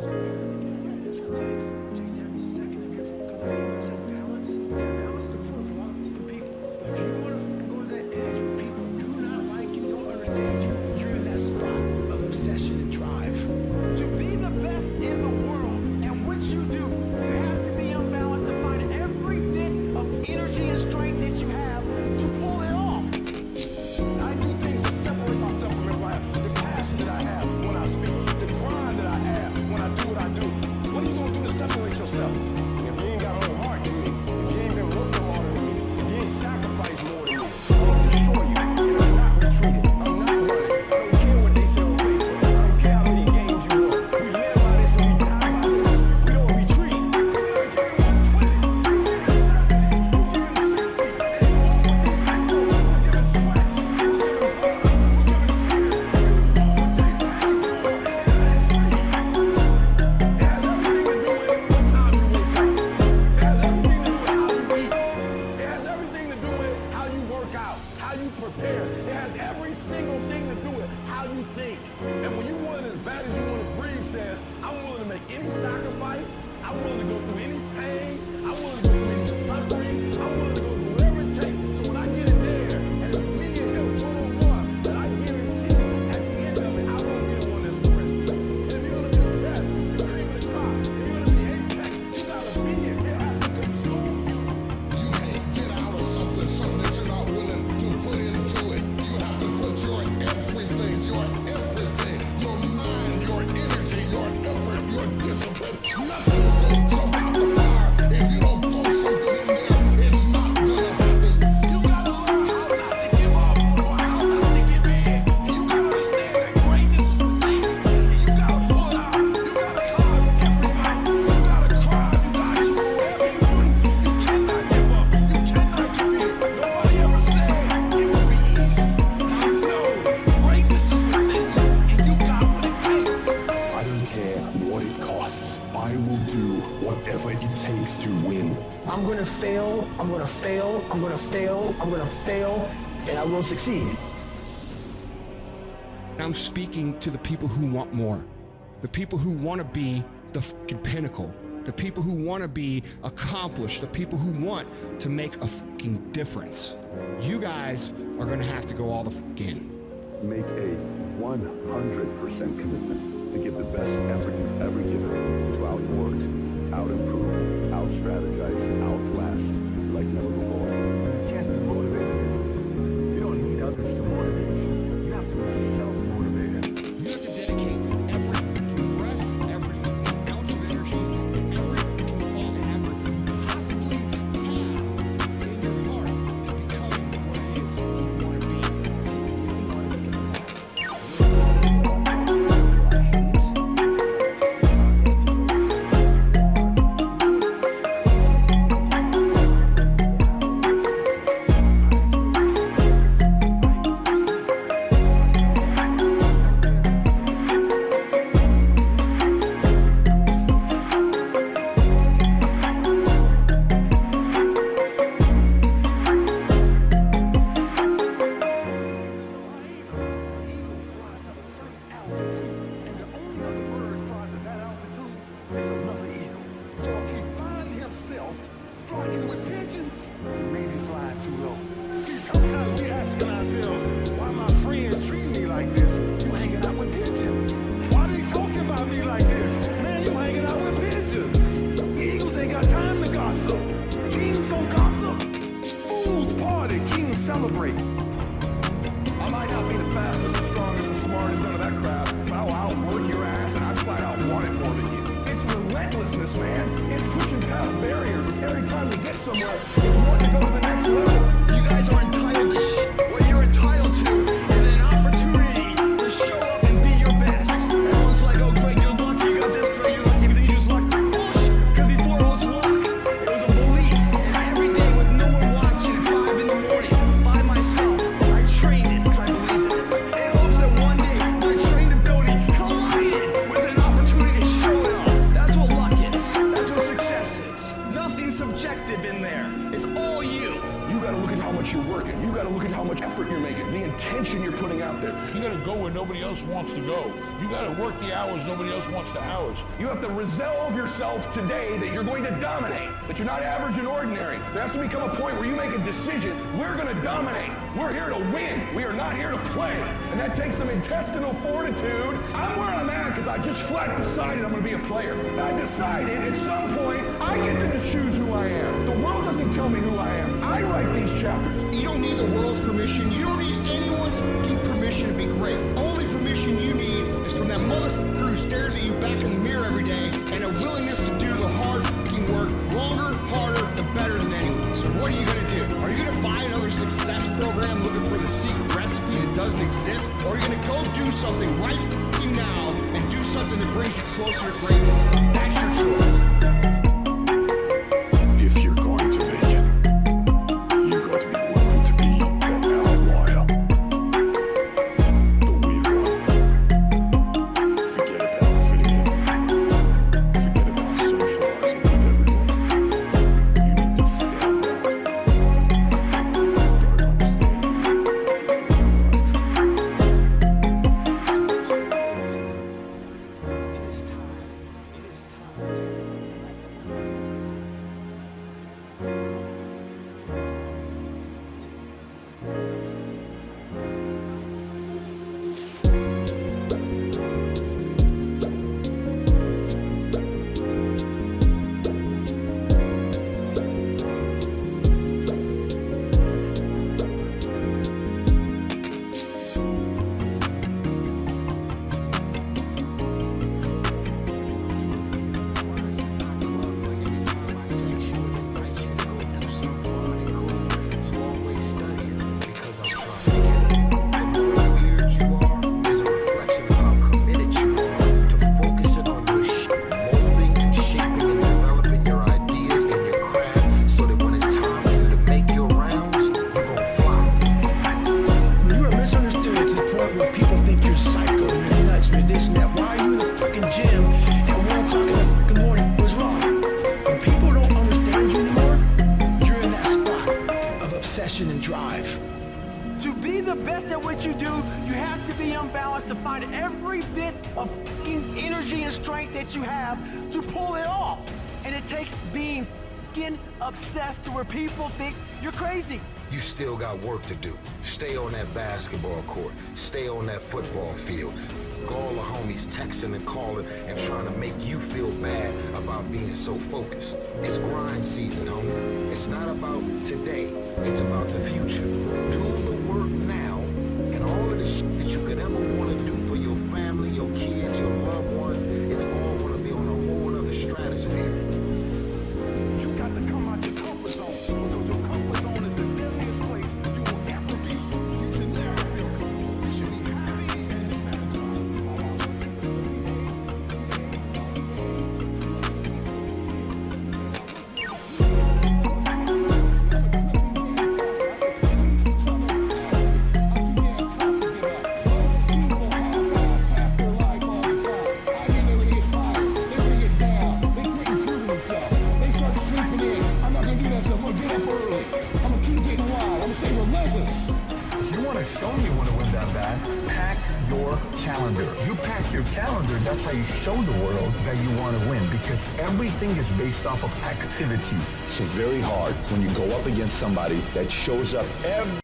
Takes every second of your commitment to balance. Yeah, balance is important for a lot of fucking people. But if you want to go to that edge where people do not like you, don't understand you, you're in that spot of obsession and drive. To be the best in the world, and what you do, you have to be unbalanced to find every bit of energy and strength that you have to pull it off. I do things to separate myself from everybody. The passion that I have when I speak, the grind that I have when I do what I do. What are you gonna do to separate yourself? If you ain't got a whole heart than me, if you ain't been worked harder than me, if you ain't sacrificed more than me, I'll destroy you. And I'm not retreating. I'm not running. I don't care what they say on paper. I don't care how many games you won. We live by this and we die by this. We don't retreat. How you prepare. It has every single thing to do with how you think. And when you want it as bad as you want to breathe says, I'm willing to make any sacrifice. I'm willing to go through any pain. I'm willing to go through any suffering. I'm willing to go through whatever it takes. So when I get in there, and it's me and him one-on-one, then I guarantee you, at the end of it, I won't be the one that surrenders. And if you're going to be the best, the cream of the crop, if you're going to be apex, you got to be it. It has to consume you. You can't get out of something that you're not willing to put into it. You have to put your everything, your mind, your energy, your effort, your discipline. Nothing is going to come out the fire if you don't throw something in there. It's not gonna happen. You gotta learn how not to give up or how not to give in. You gotta understand that greatness is within you. And you gotta pull out. You gotta climb every mountain. You gotta cry. You gotta do whatever you do. You cannot give up. You cannot give in. Nobody ever said it would be easy. I know greatness is within you, and you got what it takes. I don't care what it costs. I will do whatever it takes to win. I'm gonna fail, I'm gonna fail, I'm gonna fail, I'm gonna fail, and I will succeed. I'm speaking to the people who want more, the people who want to be the fucking pinnacle, the people who want to be accomplished, the people who want to make a fucking difference. You guys are going to have to go all the fuck in. Make a 100% commitment to give the best effort you've ever given to outwork, out-improve, out-strategize, outlast like never before. You can't be motivated anymore. You don't need others to motivate you. You have to be self-motivated. You have to dedicate every fucking breath, every fucking ounce of energy, and every fucking thought and effort you possibly have in your heart to becoming what it is you want to be. And the only other bird flies at that altitude is another eagle. So if he finds himself flocking with pigeons, he may be flying too low. See, sometimes we asking ourselves, why my friends treating me like this? You hanging out with pigeons. Why they talking about me like this? Man, you hanging out with pigeons. Eagles ain't got time to gossip. Kings don't gossip. Fools party, kings celebrate. I might not be the fastest, the strongest, the smartest, none of that crap, but I'll outwork your ass and I flat out want it more than you. It's relentlessness, man. It's pushing past barriers. It's every time you get somewhere, it's wanting to go to the next level. You guys are entitled to shit. What you're entitled to is an opportunity to show up and be your best. Everyone's like, oh, Greg, you're lucky, you got this, Greg, you're lucky, but then you just luck. Bullshit. Because before it was luck, it was a belief. And every day with no one watching at 5 in the morning, by myself, I trained it because I believed it. In hopes that one day, my trained ability collided with an opportunity to show it off. That's what luck is. That's what success is. Nothing subjective in there. It's all wants to go. You gotta work the hours nobody else wants the hours. You have to resolve yourself today that you're going to dominate, that you're not average and ordinary. There has to become a point where you make a decision. We're going to dominate. We're here to win. We are not here to play. And that takes some intestinal fortitude. I'm where I'm at because I just flat decided I'm going to be a player. I decided at some point I get to choose who I am. The world doesn't tell me who I am. I write these chapters. You don't need the world's permission. You don't need anyone's fucking permission to be great. Only permission you need is from that motherfucker who stares at you back in the mirror every day and a willingness to do the hard fucking work longer, harder, and better than anyone. So what are you gonna do? Are you gonna buy another success program looking for the secret recipe that doesn't exist? Or are you gonna go do something right fucking now and do something that brings you closer to greatness? That's your choice. If you're going to make it, you've got to be willing to be an outlier. The weird one. Forget about fitting in. Forget about socializing with everyone. You need to stand out. You gotta understand. It is time. And drive. To be the best at what you do, you have to be unbalanced to find every bit of fucking energy and strength that you have to pull it off. And it takes being fucking obsessed to where people think you're crazy. You still got work to do. Stay on that basketball court. Stay on that football field. All the homies texting and calling and trying to make you feel bad about being so focused. It's grind season, homie. It's not about today. It's about the future. Do the work now and all of the shit that you could ever want to do for your family, your kids, your loved ones. It's all going to be on a whole other stratosphere. You got to come out your comfort zone because your comfort zone is the deadliest place you will ever be. You should never feel comfortable. You should be happy and satisfied. If you want to show me you want to win that bad, pack your calendar. You pack your calendar, that's how you show the world that you want to win, because everything is based off of activity. It's very hard when you go up against somebody that shows up every